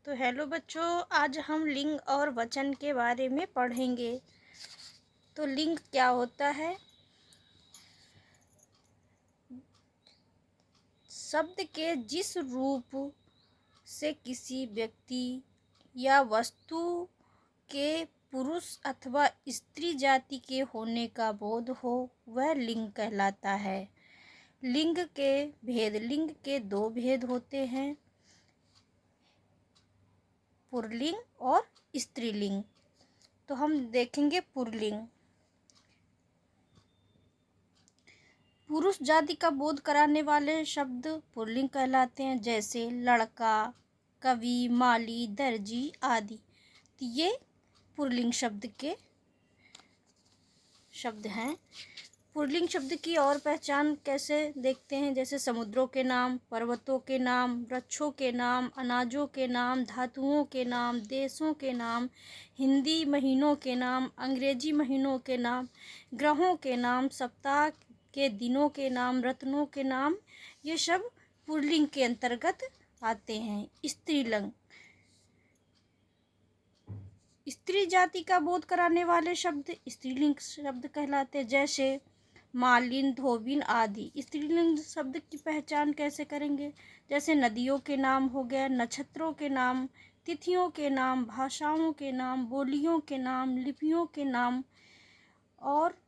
तो हेलो बच्चों, आज हम लिंग और वचन के बारे में पढ़ेंगे। तो लिंग क्या होता है? शब्द के जिस रूप से किसी व्यक्ति या वस्तु के पुरुष अथवा स्त्री जाति के होने का बोध हो, वह लिंग कहलाता है। लिंग के दो भेद होते हैं, पुल्लिंग और स्त्रीलिंग। तो हम देखेंगे पुल्लिंग। पुरुष जाति का बोध कराने वाले शब्द पुल्लिंग कहलाते हैं, जैसे लड़का, कवि, माली, दर्जी आदि। तो ये पुल्लिंग शब्द के शब्द हैं। पुल्लिंग शब्द की और पहचान कैसे देखते हैं? जैसे समुद्रों के नाम, पर्वतों के नाम, वृक्षों के नाम, अनाजों के नाम, धातुओं के नाम, देशों के नाम, हिंदी महीनों के नाम, अंग्रेजी महीनों के नाम, ग्रहों के नाम, सप्ताह के दिनों के नाम, रत्नों के नाम, ये सब पुल्लिंग के अंतर्गत आते हैं। स्त्रीलिंग, स्त्री जाति का बोध कराने वाले शब्द स्त्रीलिंग शब्द कहलाते हैं, जैसे मालिन, धोबिन आदि। स्त्रीलिंग शब्द की पहचान कैसे करेंगे? जैसे नदियों के नाम हो गया, नक्षत्रों के नाम, तिथियों के नाम, भाषाओं के नाम, बोलियों के नाम, लिपियों के नाम और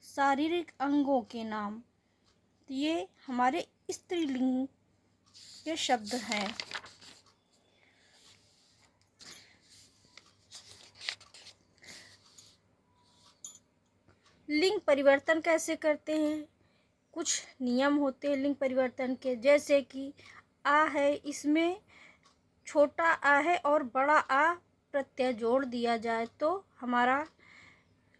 शारीरिक अंगों के नाम। तो ये हमारे स्त्रीलिंग के शब्द हैं। लिंग परिवर्तन कैसे करते हैं? कुछ नियम होते हैं लिंग परिवर्तन के, जैसे कि आ है, इसमें छोटा आ है और बड़ा आ प्रत्यय जोड़ दिया जाए तो हमारा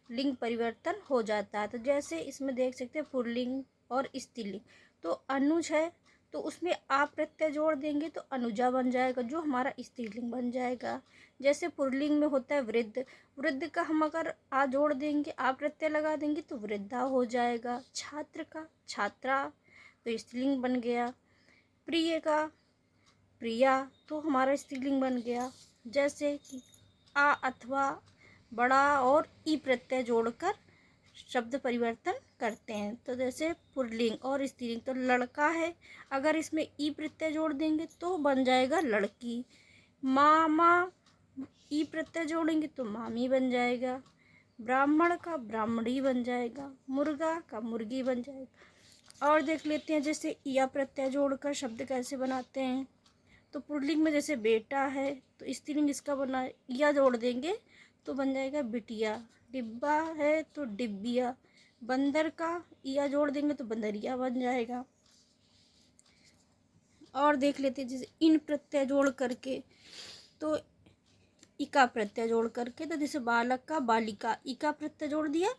लिंग परिवर्तन हो जाता है। तो जैसे इसमें देख सकते हैं पुल्लिंग और स्त्रीलिंग। तो अनुज है तो उसमें आ प्रत्यय जोड़ देंगे तो अनुजा बन जाएगा, जो हमारा स्त्रीलिंग बन जाएगा। जैसे पुल्लिंग में होता है वृद्ध, वृद्ध का हम अगर आ जोड़ देंगे, आ प्रत्यय लगा देंगे तो वृद्धा हो जाएगा। छात्र का छात्रा तो स्त्रीलिंग बन गया। प्रिय का प्रिया तो हमारा स्त्रीलिंग बन गया। जैसे कि आ अथवा बड़ा और ई प्रत्यय जोड़कर शब्द परिवर्तन करते हैं। तो जैसे पुल्लिंग और स्त्रीलिंग, तो लड़का है, अगर इसमें ई प्रत्यय जोड़ देंगे तो बन जाएगा लड़की। मामा, ई प्रत्यय जोड़ेंगे तो मामी बन जाएगा। ब्राह्मण का ब्राह्मणी बन जाएगा। मुर्गा का मुर्गी बन जाएगा। और देख लेते हैं जैसे या प्रत्यय जोड़कर शब्द कैसे बनाते हैं। तो पुल्लिंग में जैसे बेटा है तो स्त्रीलिंग इसका बना या जोड़ देंगे तो बन जाएगा बिटिया। डिब्बा है तो डिब्बिया। बंदर का या जोड़ देंगे तो बंदरिया बन जाएगा। और देख लेते हैं जैसे इन प्रत्यय जोड़ करके, तो इका प्रत्यय जोड़ करके, तो जैसे बालक का बालिका, इका प्रत्यय जोड़ दिया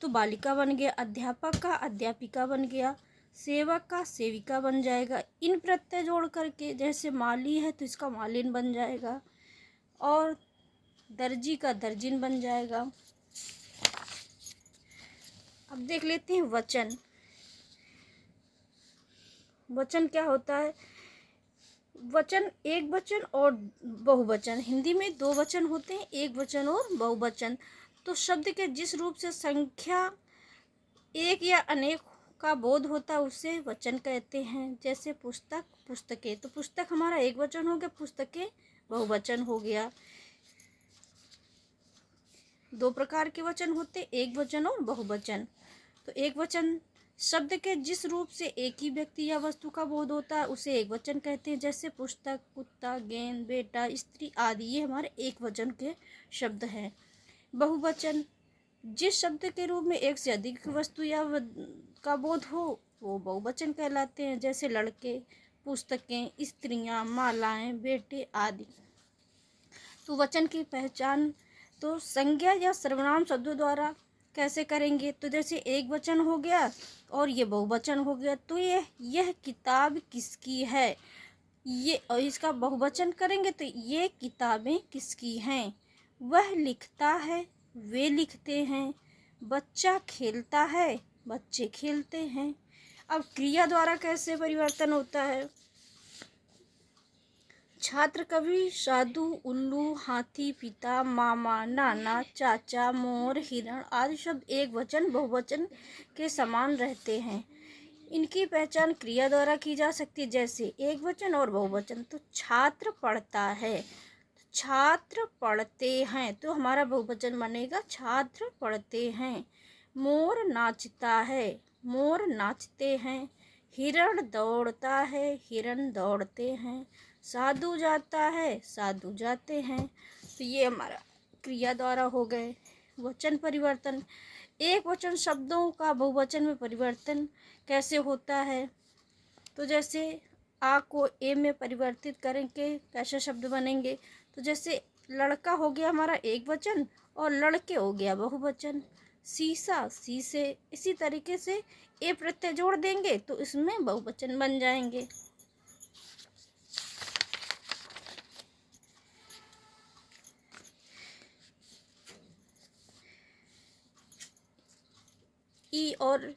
तो बालिका बन गया। अध्यापक का अध्यापिका बन गया। सेवक का सेविका बन जाएगा। इन प्रत्यय जोड़ करके, जैसे माली है तो इसका मालिन बन जाएगा और दर्जी का दर्जिन बन जाएगा। अब देख लेते हैं वचन। वचन क्या होता है? वचन एक वचन और बहुवचन। हिंदी में दो वचन होते हैं, एक वचन और बहुवचन। तो शब्द के जिस रूप से संख्या एक या अनेक का बोध होता है उसे वचन कहते हैं। जैसे पुस्तक, पुस्तकें, तो पुस्तक हमारा एक वचन हो गया, पुस्तकें बहुवचन हो गया। दो प्रकार के वचन होते, एक वचन और बहुवचन। तो एक वचन शब्द के जिस रूप से एक ही व्यक्ति या वस्तु का बोध होता है उसे एक वचन कहते हैं। जैसे पुस्तक, कुत्ता, गेंद, बेटा, स्त्री आदि, ये हमारे एक वचन के शब्द हैं। बहुवचन जिस शब्द के रूप में एक से अधिक वस्तु या का बोध हो वो बहुवचन कहलाते हैं। जैसे लड़के, पुस्तकें, स्त्रियां, मालाएं, बेटे आदि। तो वचन की पहचान तो संज्ञा या सर्वनाम शब्दों द्वारा कैसे करेंगे? तो जैसे एक वचन हो गया और ये बहुवचन हो गया, तो यह किताब किसकी है, ये, और इसका बहुवचन करेंगे तो ये किताबें किसकी हैं। वह लिखता है, वे लिखते हैं। बच्चा खेलता है, बच्चे खेलते हैं। अब क्रिया द्वारा कैसे परिवर्तन होता है? छात्र, कवि, साधु, उल्लू, हाथी, पिता, मामा, नाना, चाचा, मोर, हिरण आदि शब्द एक वचन बहुवचन के समान रहते हैं। इनकी पहचान क्रिया द्वारा की जा सकती है, जैसे एक वचन और बहुवचन। तो छात्र पढ़ता है, छात्र पढ़ते हैं, तो हमारा बहुवचन बनेगा छात्र पढ़ते हैं। मोर नाचता है, मोर नाचते हैं। हिरण दौड़ता है, हिरण दौड़ते हैं। साधु जाता है, साधु जाते हैं। तो ये हमारा क्रिया द्वारा हो गए। वचन परिवर्तन, एक वचन शब्दों का बहुवचन में परिवर्तन कैसे होता है? तो जैसे आ को ए में परिवर्तित करेंगे कैसे शब्द बनेंगे? तो जैसे लड़का हो गया हमारा एक वचन और लड़के हो गया बहुवचन। शीशा, शीशे, इसी तरीके से ए प्रत्यय जोड़ देंगे तो इसमें बहुवचन बन जाएंगे। ई और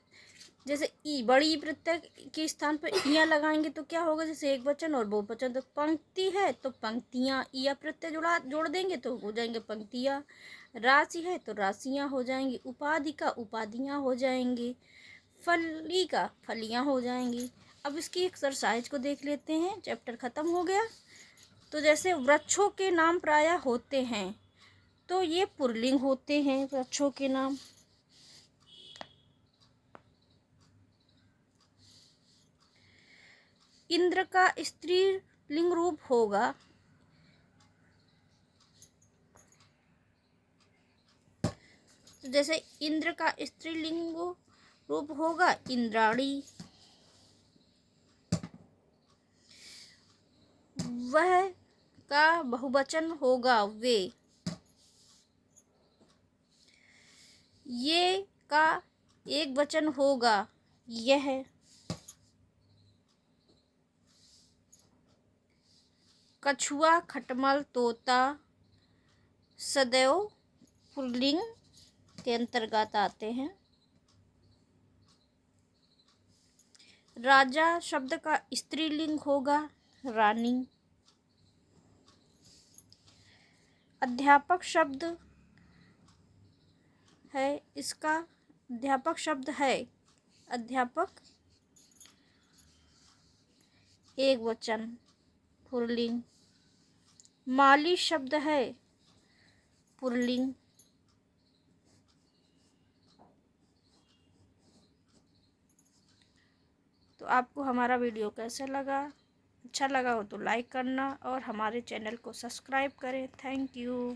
जैसे ई बड़ी प्रत्यय के स्थान पर इया लगाएंगे तो क्या होगा? जैसे एक वचन और बहुवचन। तो पंक्ति है तो पंक्तियाँ, इया प्रत्यय जोड़ देंगे तो हो जाएंगे पंक्तियाँ। राशि है तो राशियाँ हो जाएंगी। उपाधि का उपाधियाँ हो जाएंगी। फली का फलियाँ हो जाएंगी। अब इसकी एक्सरसाइज को देख लेते हैं, चैप्टर खत्म हो गया। तो जैसे वृक्षों के नाम प्रायः होते हैं, तो ये पुल्लिंग होते हैं वृक्षों के नाम। इंद्र का स्त्रीलिंग रूप होगा, तो जैसे इंद्र का स्त्रीलिंग रूप होगा इंद्राणी। वह का बहुवचन होगा वे। ये का एक वचन होगा यह। कछुआ, खटमल, तोता सदैव पुल्लिंग के अंतर्गत आते हैं। राजा शब्द का स्त्रीलिंग होगा रानी। अध्यापक शब्द है, इसका अध्यापक शब्द है अध्यापक एक वचन पुल्लिंग। माली शब्द है पुल्लिंग। तो आपको हमारा वीडियो कैसा लगा? अच्छा लगा हो तो लाइक करना और हमारे चैनल को सब्सक्राइब करें। Thank you.